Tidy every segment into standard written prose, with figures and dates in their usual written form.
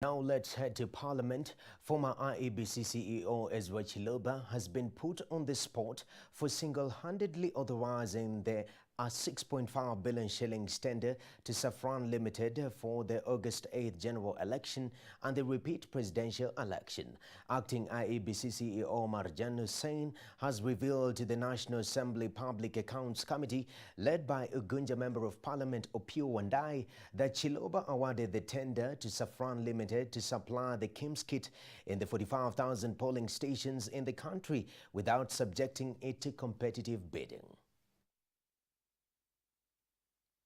Now let's head to Parliament. Former IEBC CEO Ezra Chiloba has been put on the spot for single-handedly authorizing the 6.5 billion shillings tender to Safran Limited for the August 8th general election and the repeat presidential election. Acting IEBC CEO Marjan Hussain has revealed to the National Assembly Public Accounts Committee, led by Ugunja Member of Parliament Opio Wandai, that Chiloba awarded the tender to Safran Limited to supply the KIMS kit in the 45,000 polling stations in the country without subjecting it to competitive bidding.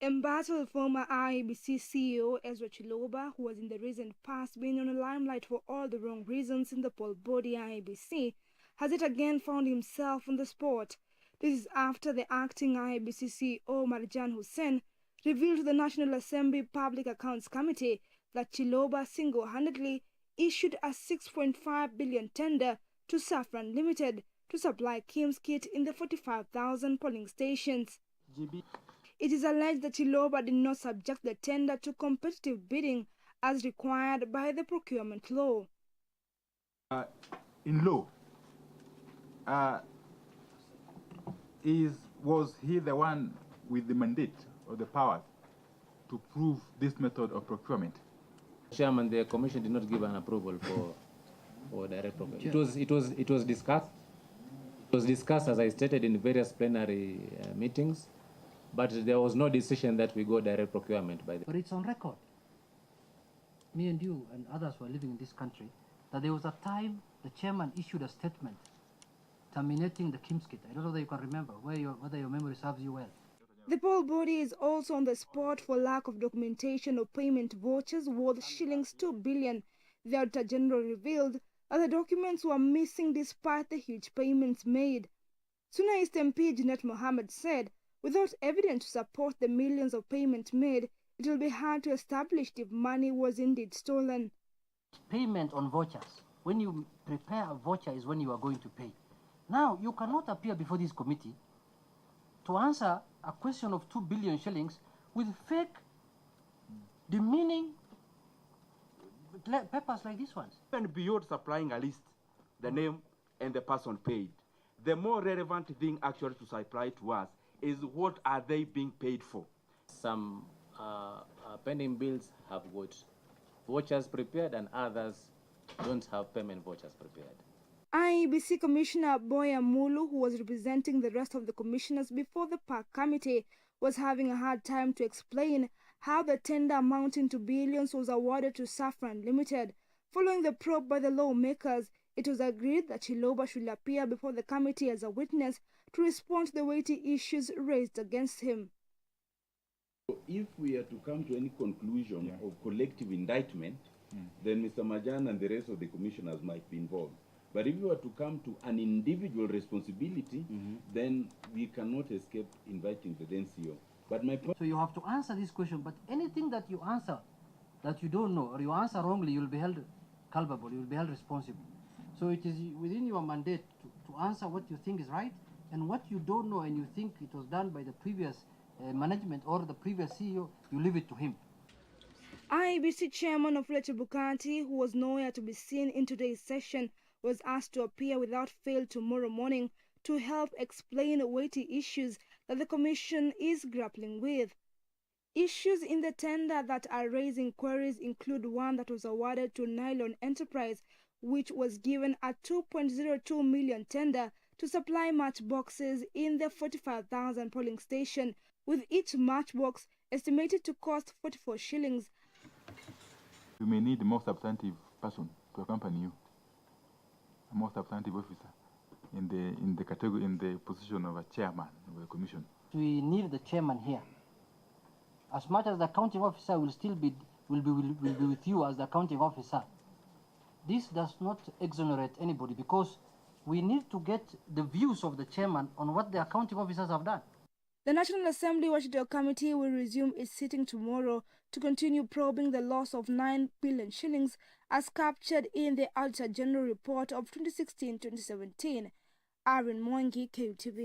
Embattled former IEBC CEO Ezra Chiloba, who has in the recent past been on the limelight for all the wrong reasons in the poll body IEBC, has yet again found himself on the spot. This is after the acting IEBC CEO Marjan Hussain revealed to the National Assembly Public Accounts Committee that Chiloba single-handedly issued a 6.5 billion tender to Safran Limited to supply KIMS kit in the 45,000 polling stations. It is alleged that Chiloba did not subject the tender to competitive bidding as required by the procurement law. In law, was he the one with the mandate or the power to prove this method of procurement? Chairman, the Commission did not give an approval for direct procurement. It was discussed. It was discussed, as I stated, in various plenary meetings. But there was no decision that we go direct procurement by the... But it's on record. Me and you and others who are living in this country, that there was a time the chairman issued a statement terminating the KIMS kit. I don't know whether you can remember, whether your memory serves you well. The poll body is also on the spot for lack of documentation of payment vouchers worth shillings 2 billion. The Auditor General revealed that the documents were missing despite the huge payments made. Suna East MP Junet Mohammed said, without evidence to support the millions of payments made, it will be hard to establish if money was indeed stolen. Payment on vouchers. When you prepare a voucher is when you are going to pay. Now, you cannot appear before this committee to answer a question of 2 billion shillings with fake, demeaning papers like this one. And beyond supplying a list, the name and the person paid, the more relevant thing actually to supply to us is what are they being paid for. Some pending bills have got vouchers prepared and others don't have payment vouchers prepared. IEBC Commissioner Boya Mulu, who was representing the rest of the commissioners before the PAC committee, was having a hard time to explain how the tender amounting to billions was awarded to Safran Limited. Following the probe by the lawmakers, it was agreed that Chiloba should appear before the committee as a witness to respond to the weighty issues raised against him. If we are to come to any conclusion of collective indictment, then Mr. Marjan and the rest of the commissioners might be involved. But if we are to come to an individual responsibility, then we cannot escape inviting the then CEO. But my point... So you have to answer this question, but anything that you answer that you don't know, or you answer wrongly, you'll be held culpable, you'll be held responsible. So it is within your mandate to answer what you think is right, and what you don't know and you think it was done by the previous management or the previous CEO, you leave it to him. IEBC Chairman of Fletcher Bukati, who was nowhere to be seen in today's session, was asked to appear without fail tomorrow morning to help explain weighty issues that the Commission is grappling with. Issues in the tender that are raising queries include one that was awarded to Nylon Enterprise, which was given a 2.02 million tender to supply matchboxes in the 45,000 polling station, with each matchbox estimated to cost 44 shillings. You may need a more substantive person to accompany you, a more substantive officer in the category, in the position of a chairman of the commission. We need the chairman here. As much as the accounting officer will still be with you as the accounting officer, this does not exonerate anybody, because we need to get the views of the chairman on what the accounting officers have done. The National Assembly Watchdog Committee will resume its sitting tomorrow to continue probing the loss of 9 billion shillings as captured in the Auditor General report of 2016-2017. Aaron Mwangi, KUTV.